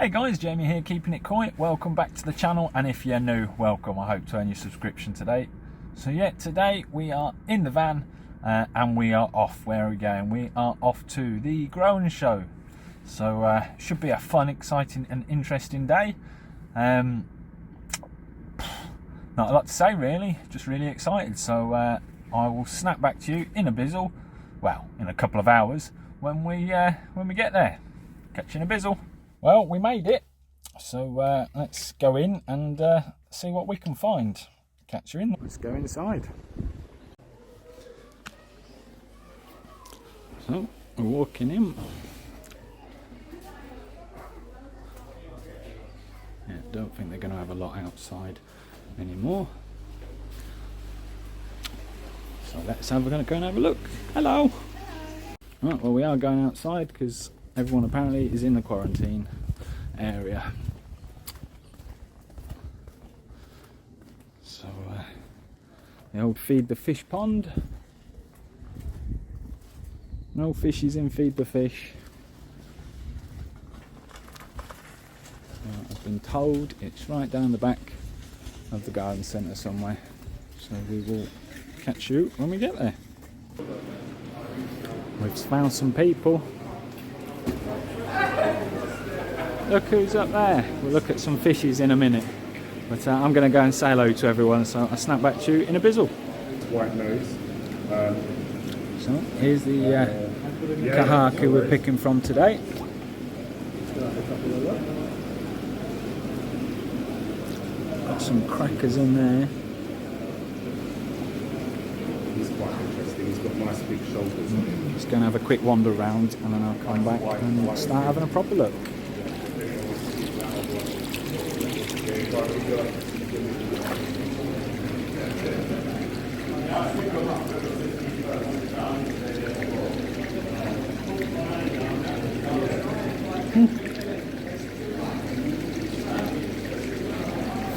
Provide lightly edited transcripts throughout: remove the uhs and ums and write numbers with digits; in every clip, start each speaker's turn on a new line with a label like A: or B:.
A: Hey guys, Jamie here, keeping it koi. Welcome back to the channel, and if you're new, welcome. I hope to earn your subscription today. So yeah, today we are in the van and we are off. Where are we going? We are off to the Grown Show. So should be a fun, exciting and interesting day. Not a lot to say really, just really excited. So I will snap back to you in a bizzle, well, in a couple of hours when we get there. Catch you in a bizzle. Well, we made it, so let's go in and see what we can find. Catch you in. Let's go inside. So we're walking in. Yeah, don't think they're going to have a lot outside anymore. So let's go and have a look. Hello. Right, well, we are going outside because everyone apparently is in the quarantine area. So the old feed the fish pond. No fishies in feed the fish. I've been told it's right down the back of the garden centre somewhere. So we will catch you when we get there. We've found some people. Look who's up there. We'll look at some fishies in a minute. But I'm going to go and say hello to everyone, so I'll snap back to you in a bizzle.
B: White nose.
A: So here's the kahaku we're picking from today. Got some crackers in there.
B: He's quite interesting. He's got nice big shoulders.
A: Just going to have a quick wander around and then I'll come back and start having a proper look.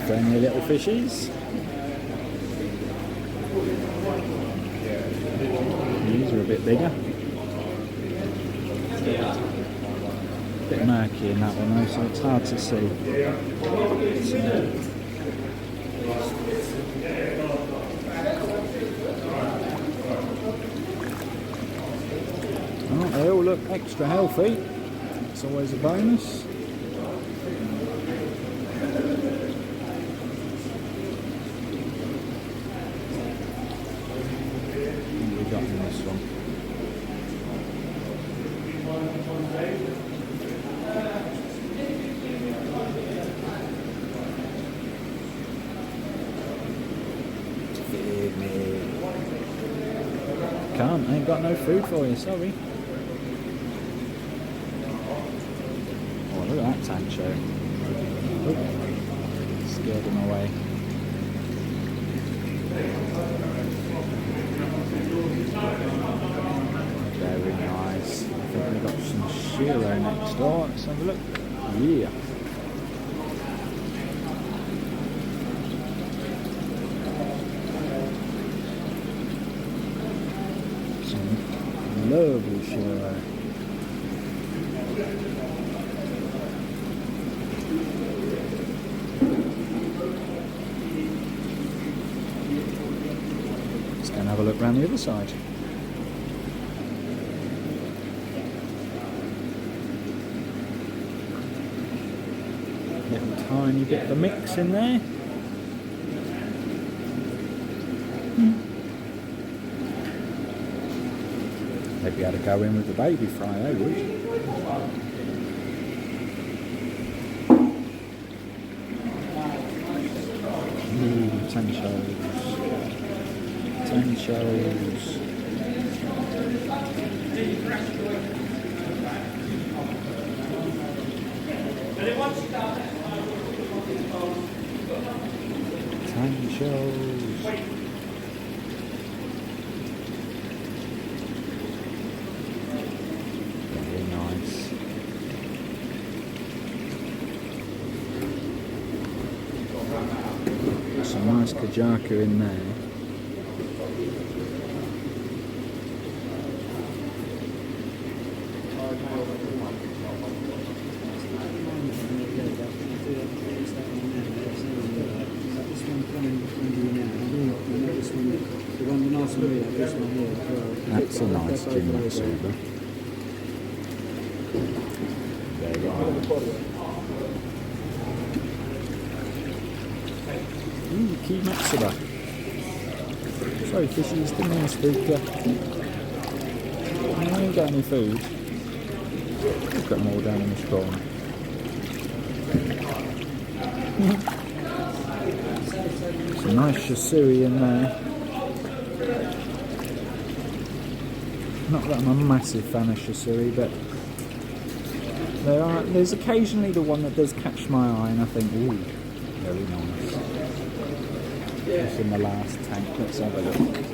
A: Friendly little fishies. These are a bit bigger. A bit murky in that one though, so it's hard to see. Oh, they all look extra healthy. It's always a bonus. What have we got in this one? Can't, I ain't got no food for you, sorry. Oh, look at that tancho. Oh, scared him away. Very nice. I think we've got some Shiro next door. Let's have a look. Yeah. Lovely Shiro. Let's go and have a look around the other side. Little tiny bit of a mix in there. They'd be able to go in with the baby fry, they would. Ooh, tanchos. Tanchos. Tanchos. Some nice kajaku in there. That's a nice gin Matsuba. There you are. Ooh, key Matsuba. Sorry, fishies, didn't mean to spook you. I ain't got any food. Look at them all down in this corner. Some nice shasui in there. Not that I'm a massive fan of shasui, but there's occasionally the one that does catch my eye and I think, ooh, very nice. It's in the last tank, let's have a look.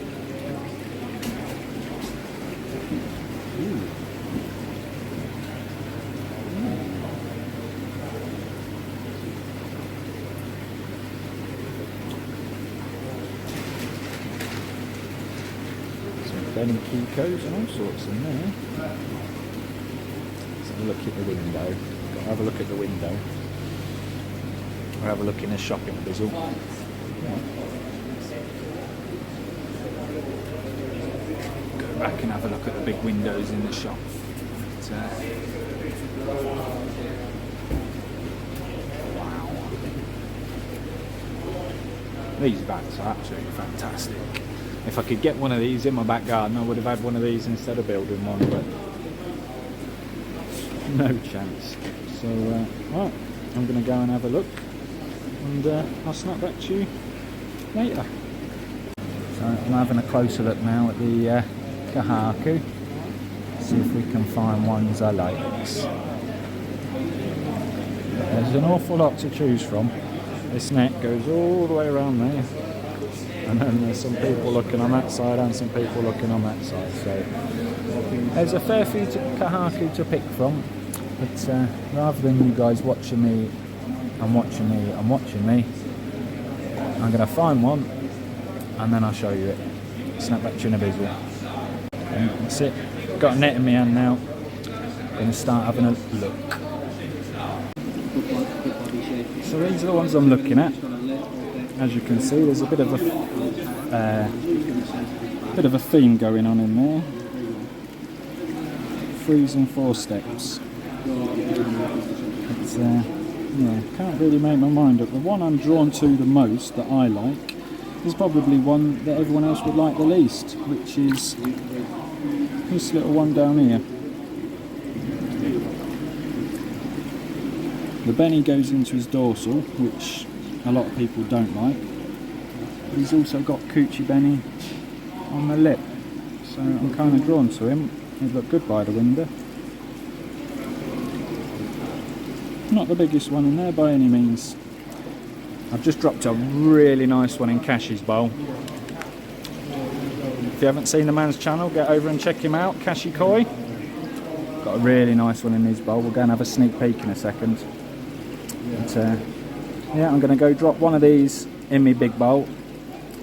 A: Benny Kikos and all sorts in there. Let's have a look at the window. Got to have a look at the window. Or have a look in the shop in Bizzle. Yeah. Go back and have a look at the big windows in the shop. But, wow. These bats are absolutely fantastic. If I could get one of these in my back garden, I would have had one of these instead of building one, but no chance. So, right, I'm going to go and have a look, and I'll snap back to you later. So I'm having a closer look now at the Kahaku, see if we can find ones I like. There's an awful lot to choose from. This net goes all the way around there. And then there's some people looking on that side and some people looking on that side. So there's a fair few Kahaku to pick from. But rather than you guys watching me and watching me and watching me, I'm going to find one and then I'll show you it. Snap back to you in a visual. And that's it. Got a net in my hand now. Going to start having a look. So these are the ones I'm looking at. As you can see, there's a bit of a theme going on in there. 3s and 4 steps. It's, yeah, can't really make my mind up. The one I'm drawn to the most that I like is probably one that everyone else would like the least, which is this little one down here. The Benny goes into his dorsal, which a lot of people don't like. But he's also got Coochie Benny on the lip, so I'm kind of drawn to him. He'd look good by the window. Not the biggest one in there by any means. I've just dropped a really nice one in Cashy's bowl. If you haven't seen the man's channel, get over and check him out, Cashy Koi. Got a really nice one in his bowl. We'll go and have a sneak peek in a second. But, yeah, I'm going to go drop one of these in my big bowl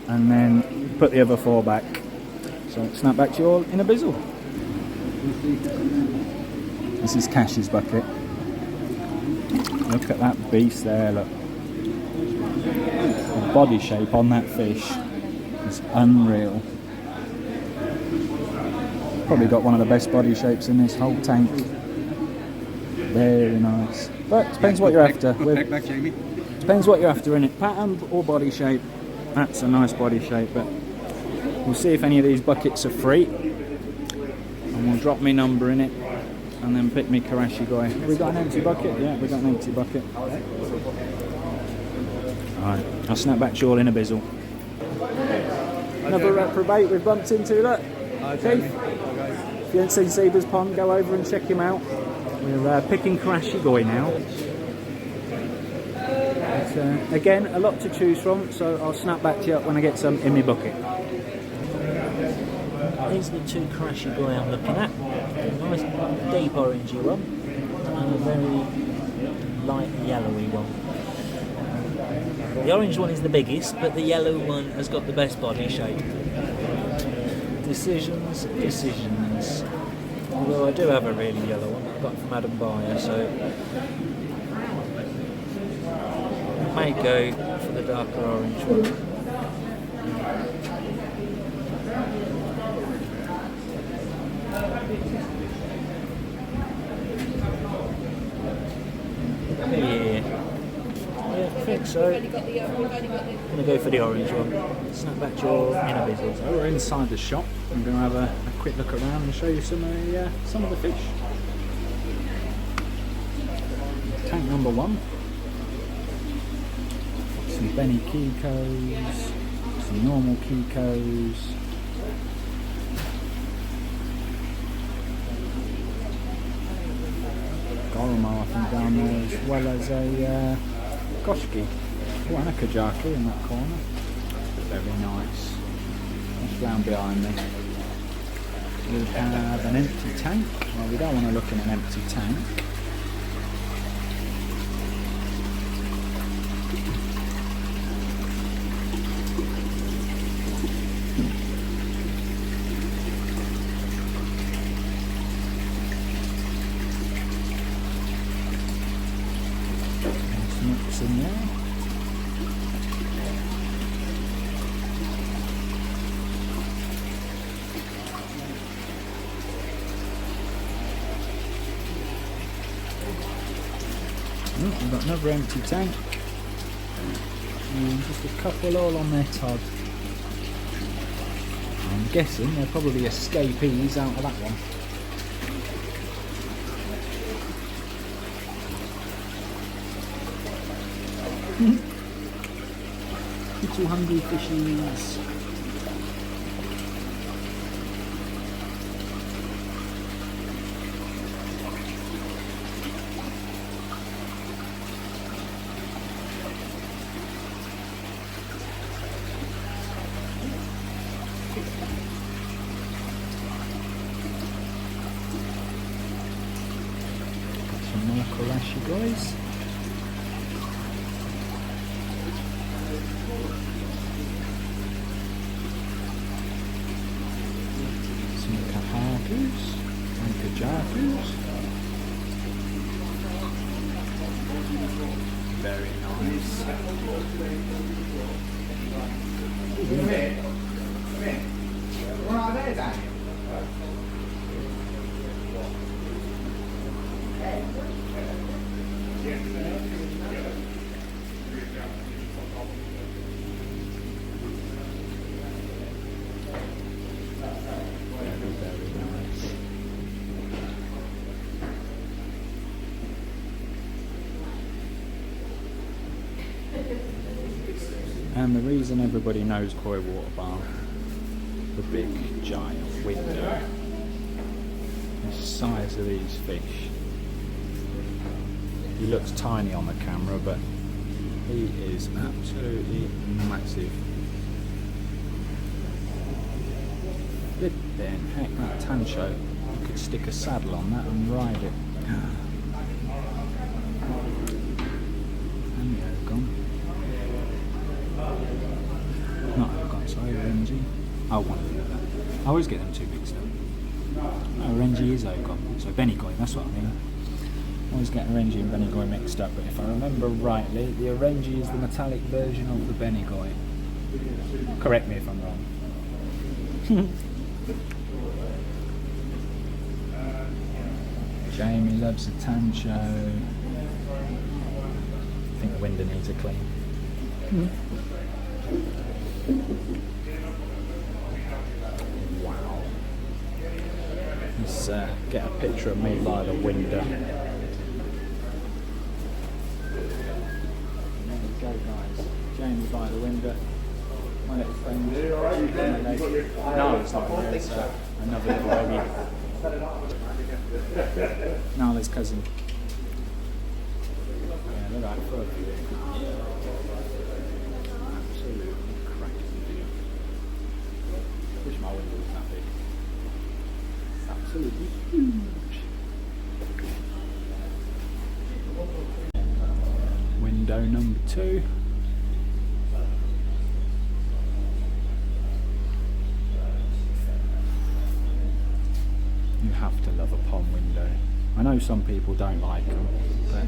A: and then put the other 4 back. So snap back to you all in a bizzle. This is Cashy's bucket. Look at that beast there, look. The body shape on that fish is unreal. Probably got one of the best body shapes in this whole tank. Very nice. But depends what you're after. Depends what you're after in it. Pattern or body shape. That's a nice body shape, but we'll see if any of these buckets are free. And we'll drop my number in it and then pick me Karashi guy. Have we got an empty bucket? Yeah, we got an empty bucket. Alright, I'll snap back to you all in a bizzle. Another reprobate we've bumped into, look. Keith, if you haven't seen Seaber's Pond, go over and check him out. We're picking Karashi guy now. But, again, a lot to choose from, so I'll snap back to you when I get some in my bucket.
C: These are the 2 Karashi guy I'm looking at. A nice deep orangey one and a very light yellowy one. The orange one is the biggest, but the yellow one has got the best body shape. Decisions. Although I do have a really yellow one I've got from Adam Bayer, so I may go for the darker orange one. Yeah, I think so. I'm going to go for the orange one. Snap back your inner
A: So we're inside the shop. I'm going to have a quick look around and show you some of the fish. Tank number 1. Some Benny Kikos, some normal Kikos. Goromar, I think, down there, as well as a Koshki. Oh, and a Kajaki in that corner. Very nice. Just round behind me. We have an empty tank. Well, we don't want to look in an empty tank. Mix in there. We've got another empty tank and just a couple all on their tod. I'm guessing they're probably escapees out of that one. Little hungry fishies. Got some more Cashy guys. And Kajakus. Very nice. And the reason everybody knows Koi Water Bar, the big giant window, the size of these fish. He looks tiny on the camera, but he is absolutely massive. Flipping heck, that tancho, you could stick a saddle on that and ride it. Amir gone. Not Ogon, sorry, Renji. Oh, one of them. I always get them two mixed up. No, Renji is Ogon, so Benny Koi, that's what I mean. I always get Renji and Benny Koi mixed up, but if I remember rightly, the Renji is the metallic version of the Benny Koi. Correct me if I'm wrong. Jamie loves a tancho. I think the window needs a clean. Wow. Let's get a picture of me by the window. There we go, guys. Jamie by the window. My little friend. No, it's not here, it's another little baby. Nala's cousin. Yeah, look at that frog. Absolutely cracking view. Wish my window was that big. Absolutely huge. Window number 2. You have to love a pond window. I know some people don't like them, but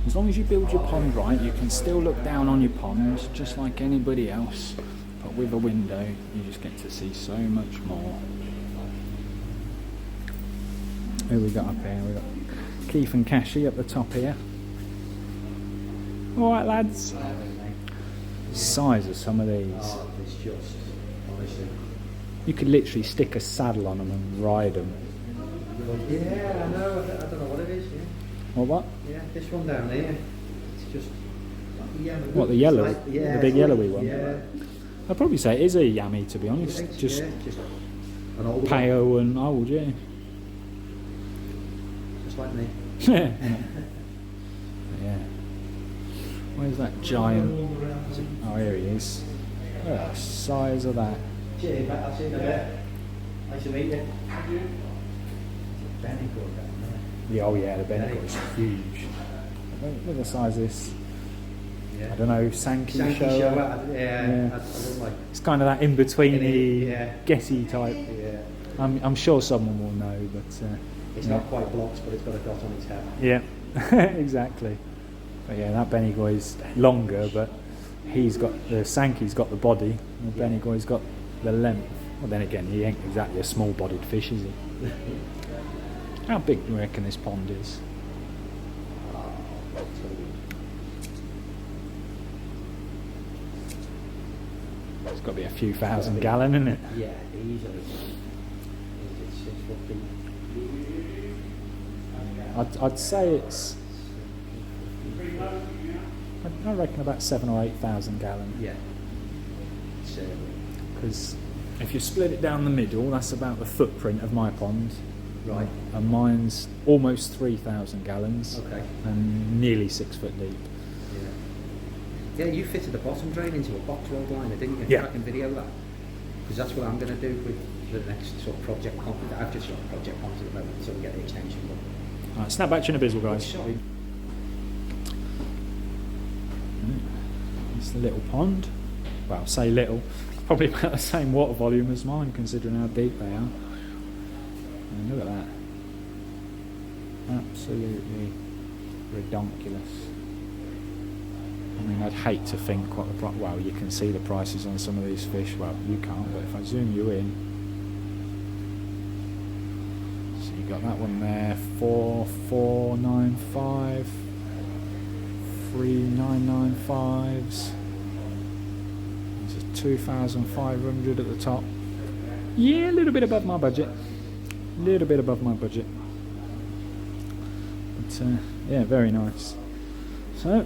A: as long as you build your pond right, you can still look down on your ponds just like anybody else. But with a window, you just get to see so much more. Who we got up here? We got Keith and Cashy up the top here. All right, lads. Size of some of these.
D: Oh, it's just, honestly.
A: You could literally stick a saddle on them and ride them.
D: Yeah, I know. I don't know what it is. Yeah.
A: What?
D: Yeah, this one down here. It's just.
A: What, the yellow?
D: Like, yeah,
A: the big yellowy one?
D: Yeah.
A: I'd probably say it is a yammy, to be honest. Just
D: an older
A: pale and old, yeah.
D: Just like me.
A: Yeah. Where's that giant? Oh, here he is. Look at the size of that.
D: Cheers, mate. I'll see you in a bit. Nice to meet you.
A: Oh yeah, the Bendigo is huge. Look at the size of this.
D: Yeah.
A: I don't know, Sankey show.
D: Yeah. I like.
A: It's kind of that in between
D: yeah.
A: guessy type.
D: Yeah.
A: I'm sure someone will know, but
D: it's not quite blocks, but it's got a dot on its head.
A: Yeah, exactly. But yeah, that Bendigo is longer, but he's got the Sankey's got the body, and the Bendigo's got the length. Well, then again, he ain't exactly a small-bodied fish, is he? How big do you reckon this pond is? It's got to be a few thousand gallon, isn't it?
D: Yeah, easily. It's 6 foot deep.
A: I'd say it's. I reckon about 7,000 or 8,000 gallon.
D: Yeah.
A: Because if you split it down the middle, that's about the footprint of my pond.
D: Right.
A: And mine's almost 3,000 gallons.
D: Okay.
A: And nearly 6 foot deep.
D: Yeah, you fitted the bottom drain into a box rolled liner, didn't you?
A: Yeah.
D: I can video that. Because that's what I'm going to do with the next sort of project pond. I've just got a project pond at the moment, so we get the extension.
A: Alright, snap back to you in a bizzle, guys.
D: Sorry.
A: It's the little pond. Well, say little. Probably about the same water volume as mine, considering how deep they are. And look at that. Absolutely redonkulous. I mean, I'd hate to think what the well, you can see the prices on some of these fish. Well, you can't, but if I zoom you in, so you got that one there, 4,495, 3,995s. There's a 2,500 at the top. Yeah, a little bit above my budget. A little bit above my budget. But yeah, very nice. So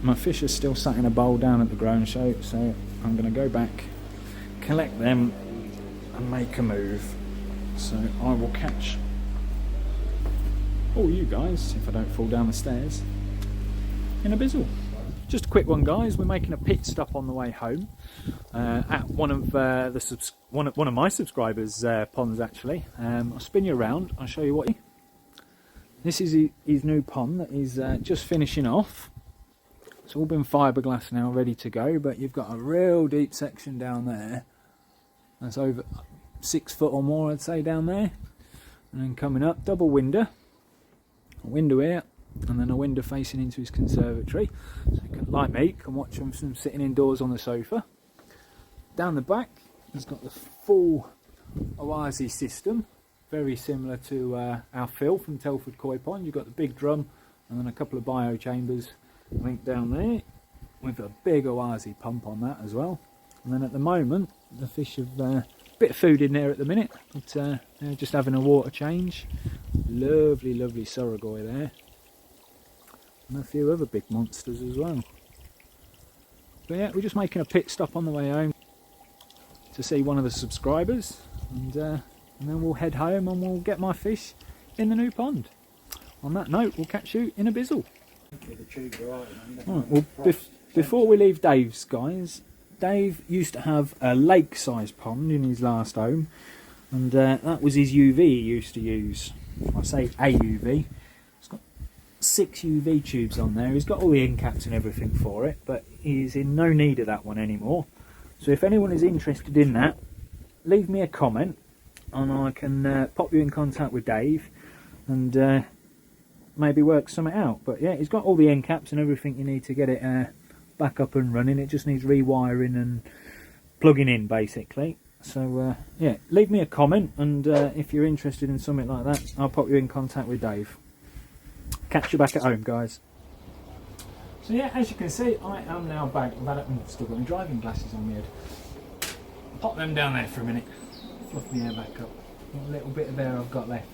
A: my fish are still sat in a bowl down at the grown show, so I'm going to go back, collect them and make a move. So I will catch all you guys, if I don't fall down the stairs, in a bizzle. Just a quick one, guys. We're making a pit stop on the way home at one of one of my subscribers' ponds, actually. I'll spin you around. I'll show you what. This is his new pond that he's just finishing off. It's all been fiberglass now, ready to go, but you've got a real deep section down there. That's over 6 foot or more, I'd say, down there. And then coming up, double window. A window here, and then a window facing into his conservatory. So you can, like me, can watch him from sitting indoors on the sofa. Down the back, he's got the full oase system, very similar to our fill from Telford Koi Pond. You've got the big drum, and then a couple of bio chambers linked down there with a big oase pump on that as well. And then at the moment the fish have a bit of food in there at the minute, but they're just having a water change. Lovely sorghoi there, and a few other big monsters as well. But yeah, we're just making a pit stop on the way home to see one of the subscribers, and then we'll head home and we'll get my fish in the new pond. On that note, we'll catch you in a bizzle. Right, well, before we leave Dave's, guys, Dave used to have a lake-sized pond in his last home, and that was his UV he used to use. I say a UV. It's got 6 UV tubes on there. He's got all the end caps and everything for it, but he's in no need of that one anymore. So if anyone is interested in that, leave me a comment, and I can pop you in contact with Dave, and maybe work something out. But yeah, he's got all the end caps and everything you need to get it back up and running. It just needs rewiring and plugging in, basically. So yeah, leave me a comment, and if you're interested in something like that, I'll put you in contact with Dave. Catch you back at home, guys. So yeah, as you can see, I am now back. I've still got my driving glasses on my head. Pop them down there for a minute. Fluff my hair back up. What little bit of hair I've got left.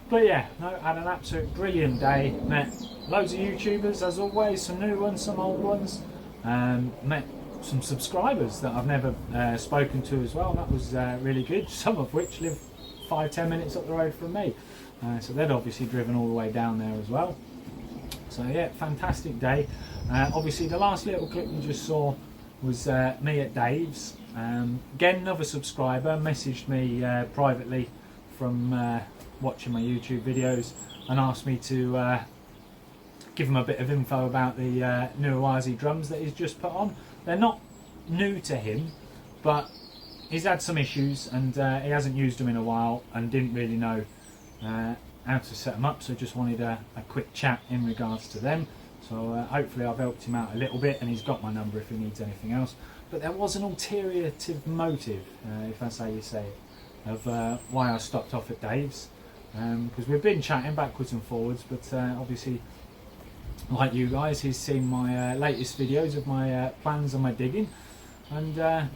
A: But yeah, no, had an absolute brilliant day. Met loads of YouTubers as always, some new ones, some old ones. Met some subscribers that I've never spoken to as well. That was really good. Some of which live 5-10 minutes up the road from me. So they'd obviously driven all the way down there as well. So yeah, fantastic day. Obviously the last little clip you just saw was me at Dave's. Again, another subscriber messaged me privately from watching my YouTube videos and asked me to give him a bit of info about the new oase drums that he's just put on. They're not new to him, but he's had some issues and he hasn't used them in a while and didn't really know how to set them up, so just wanted a quick chat in regards to them. So hopefully I've helped him out a little bit, and he's got my number if he needs anything else. But there was an ulterior motive, if that's how you say it, of why I stopped off at Dave's, because we've been chatting backwards and forwards, but obviously like you guys, he's seen my latest videos of my plans and my digging, and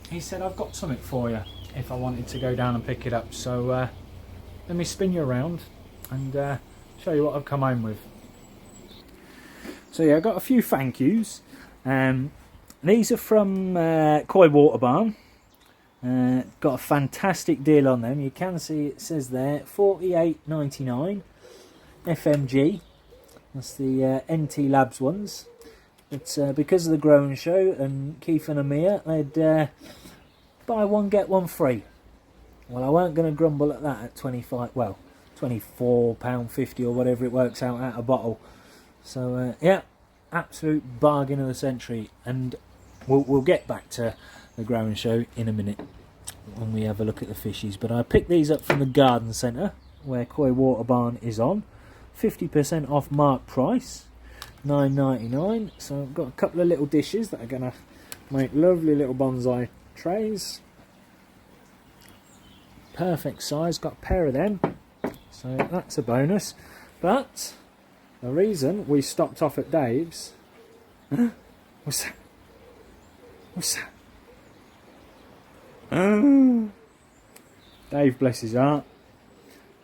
A: he said, I've got something for you if I wanted to go down and pick it up. So let me spin you around and show you what I've come home with. So yeah, I've got a few thank yous. These are from Koi Water Barn. Got a fantastic deal on them. You can see it says there $48.99 FMG. That's the NT Labs ones. But because of the Growing Show and Keith and Amir, they'd buy one get one free. Well, I weren't going to grumble at that at £24.50 or whatever it works out at a bottle. So yeah, absolute bargain of the century. And we'll get back to the Growing Show in a minute when we have a look at the fishies. But I picked these up from the garden centre where Koi Water Barn is on. 50% off mark price, $9.99. So I've got a couple of little dishes that are going to make lovely little bonsai trays. Perfect size, got a pair of them, so that's a bonus. But the reason we stopped off at Dave's, what's that? What's that? Dave, bless his heart,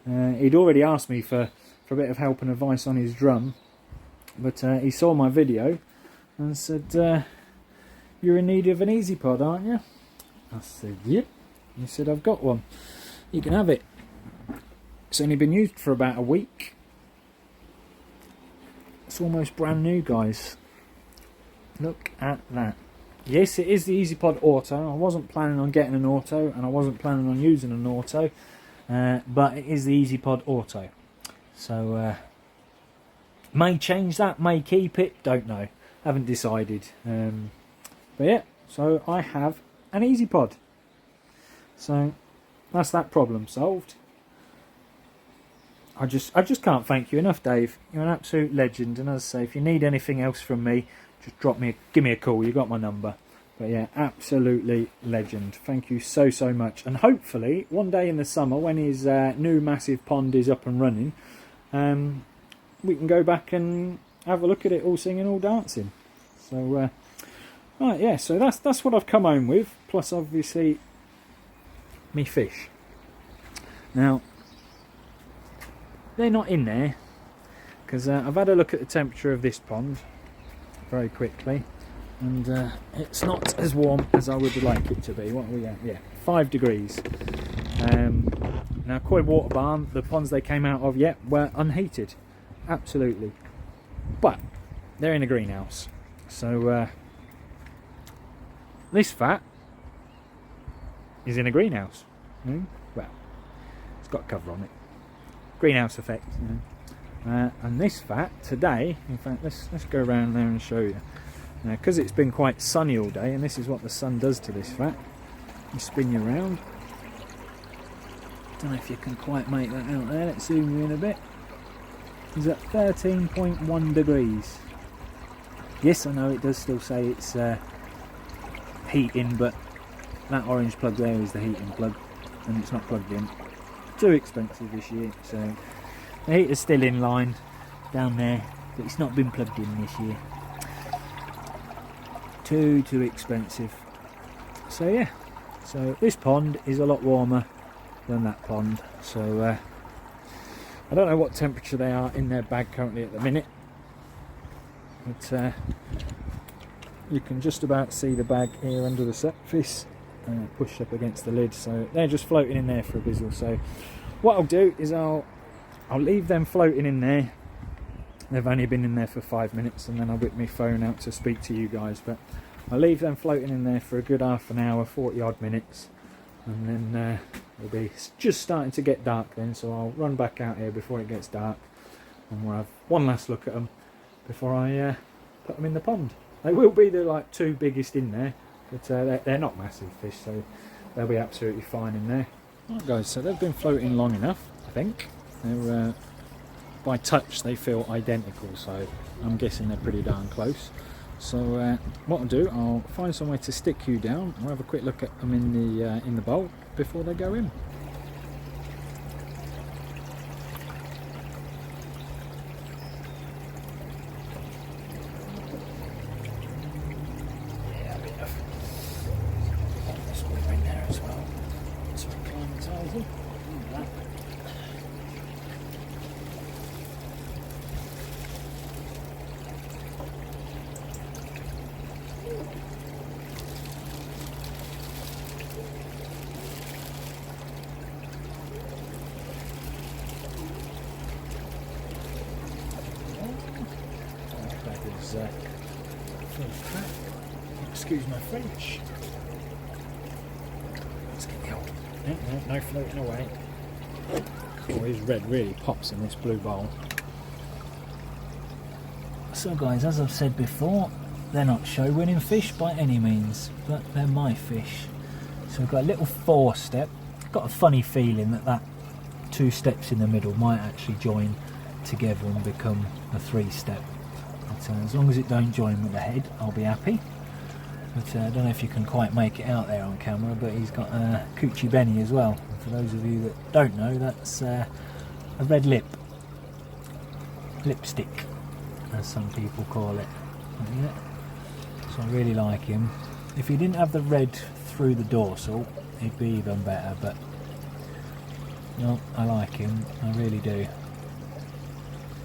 A: he'd already asked me for a bit of help and advice on his drum, but he saw my video and said, you're in need of an easy pod, aren't you? I said, yep. He said, I've got one. You can have it. It's only been used for about a week. It's almost brand new, guys. Look at that. Yes, it is the EasyPod Auto. I wasn't planning on getting an auto, and I wasn't planning on using an auto, but it is the EasyPod Auto. So, may change that, may keep it, don't know. Haven't decided. But yeah, so I have an EasyPod. So that's that problem solved. I just can't thank you enough, Dave. You're an absolute legend, and as I say, if you need anything else from me, just give me a call. You got my number. But yeah, absolutely legend. Thank you so much. And hopefully one day in the summer, when his new massive pond is up and running, we can go back and have a look at it, all singing, all dancing. So right, yeah, so that's what I've come home with, plus obviously me fish. Now they're not in there because I've had a look at the temperature of this pond very quickly, and it's not as warm as I would like it to be. What are we at? Yeah, 5 degrees. Now Koi Water Barn, the ponds they came out of, yeah, were unheated, absolutely, but they're in a greenhouse. So this fat is in a greenhouse. Well, it's got a cover on it. Greenhouse effect. And this fat today, in fact, let's go around there and show you. Because it's been quite sunny all day, and this is what the sun does to this fat. You spin you around. Don't know if you can quite make that out there. Let's zoom you in a bit. It's at 13.1 degrees. Yes, I know it does still say it's heating, but that orange plug there is the heating plug, and it's not plugged in. Too expensive this year, so the heater's still in line down there, but it's not been plugged in this year. Too expensive. So yeah, so this pond is a lot warmer than that pond, so I don't know what temperature they are in their bag currently at the minute, but you can just about see the bag here under the surface, pushed up against the lid, so they're just floating in there for a bizzle. So what I'll do is I'll leave them floating in there. They've only been in there for 5 minutes, and then I'll whip my phone out to speak to you guys, but I'll leave them floating in there for a good half an hour, 40 odd minutes, and then it'll be just starting to get dark then, so I'll run back out here before it gets dark, and we'll have one last look at them before I put them in the pond. They will be the like 2 biggest in there, but they're not massive fish, so they'll be absolutely fine in there. Right guys, so they've been floating long enough, I think. They're by touch they feel identical, so I'm guessing they're pretty darn close. So what I'll do, I'll find somewhere to stick you down. We'll have a quick look at them in the bowl before they go in. Yeah, a bit of this one in there as well. So acclimating. Excuse my French. Let's get the old. No floating away. Oh, his red really pops in this blue bowl. So guys, as I've said before, they're not show winning fish by any means, but they're my fish. So we've got a little 4-step. Got a funny feeling that 2 steps in the middle might actually join together and become a 3-step. But as long as it don't join with the head, I'll be happy. But I don't know if you can quite make it out there on camera, but he's got a coochie benny as well. And for those of you that don't know, that's a red lipstick, as some people call it. Yeah. So I really like him. If he didn't have the red through the dorsal, he'd be even better, but no, I like him, I really do.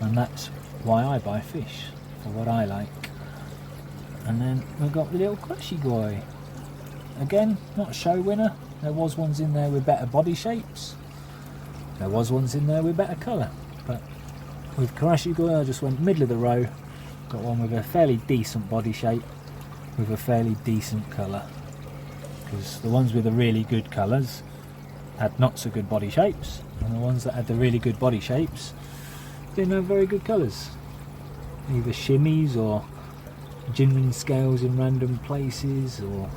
A: And that's why I buy fish, for what I like. And then we've got the little Cashy guy. Again, not a show winner. There was ones in there with better body shapes. There was ones in there with better colour. But with Cashy guy, I just went middle of the row. Got one with a fairly decent body shape, with a fairly decent colour. Because the ones with the really good colours had not so good body shapes, and the ones that had the really good body shapes didn't have very good colours. Either shimmies or genuine scales in random places, or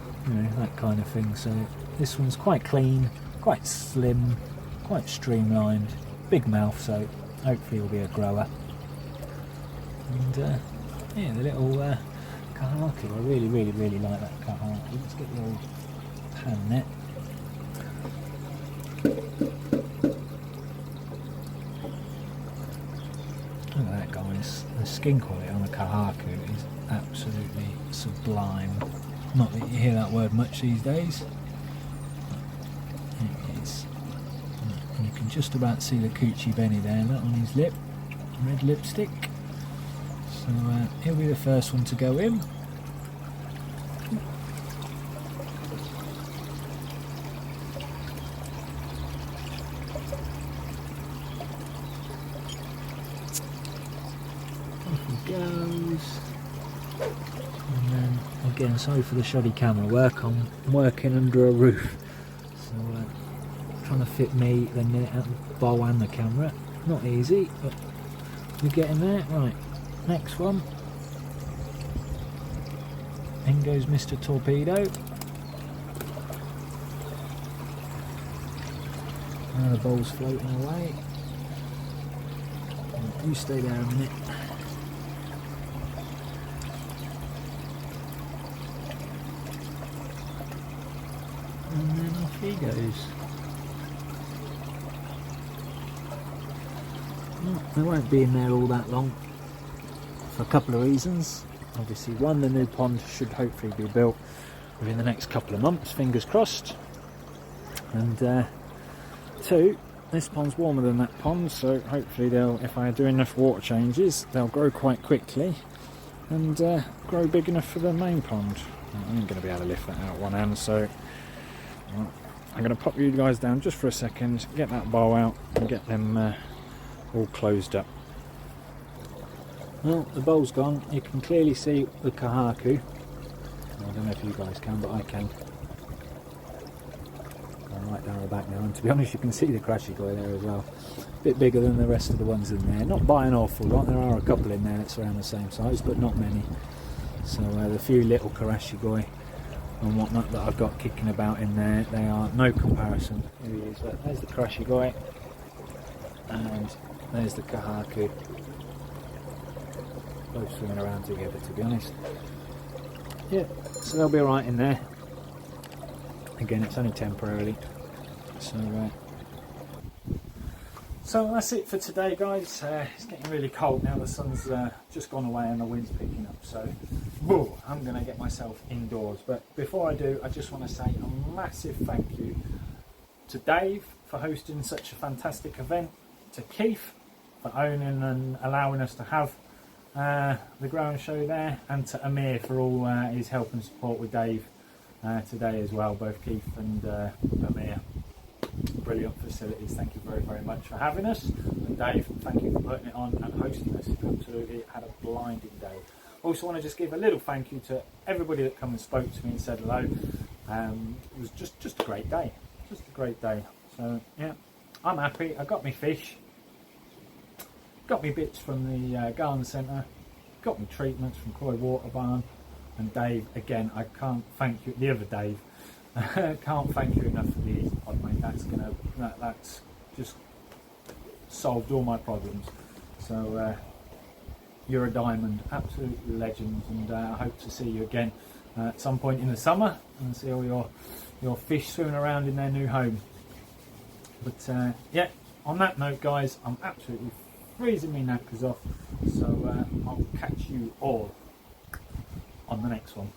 A: that kind of thing. So this one's quite clean, quite slim, quite streamlined, big mouth, so hopefully it'll be a grower. And yeah, the little kahaki, I really like that kahaki. Let's get the old pan net. Look at that guys, the skin quality on the kahaku is absolutely sublime. Not that you hear that word much these days. It is. And you can just about see the coochie benny there, that on his lip, red lipstick. So he'll be the first one to go in. Goes, and then again, sorry for the shoddy camera work, I'm working under a roof, so trying to fit me, the net out the bowl and the camera, not easy, but we're getting there. Right, next one, in goes Mr. Torpedo. Now the bowl's floating away, you stay there a minute.
C: he goes. They won't be in there all that long for a couple of reasons. Obviously, one, the new pond should hopefully be built within the next couple of months, fingers crossed. And two, this pond's warmer than that pond, so hopefully they'll, if I do enough water changes, they'll grow quite quickly and grow big enough for the main pond. I ain't going to be able to lift that out one hand, so I'm going to pop you guys down just for a second, get that bowl out and get them all closed up. Well, the bowl's gone. You can clearly see the kahaku. I don't know if you guys can, but I can. I'm right down the back now, and to be honest, you can see the Cashy Koi there as well. A bit bigger than the rest of the ones in there. Not by an awful lot. There are a couple in there that's around the same size, but not many. So the few little Cashy Koi and whatnot that I've got kicking about in there, they are no comparison. Here he is. There's the Cashy Koi, and there's the kahaku. Both swimming around together, to be honest. Yeah, so they'll be alright in there. Again, it's only temporarily. So that's it for today, guys. It's getting really cold now. The sun's just gone away and the wind's picking up. So, I'm going to get myself indoors. But before I do, I just want to say a massive thank you to Dave for hosting such a fantastic event, to Keith for owning and allowing us to have the growing show there, and to Amir for all his help and support with Dave today as well. Both Keith and Amir, brilliant facilities. Thank you very, very much for having us, and Dave, thank you for putting it on and hosting us. Absolutely had a blinding day. Also want to just give a little thank you to everybody that come and spoke to me and said hello. It was just a great day, just a great day. So yeah, I'm happy. I got me fish, got me bits from the garden centre, got me treatments from Koi Water Barn, and Dave, again, I can't thank you, the other Dave, can't thank you enough for the Easy Pod, mate. That's just solved all my problems. So you're a diamond, absolute legend, and I hope to see you again at some point in the summer and see all your fish swimming around in their new home. But yeah, on that note, guys, I'm absolutely freezing me knackers off, so I'll catch you all on the next one.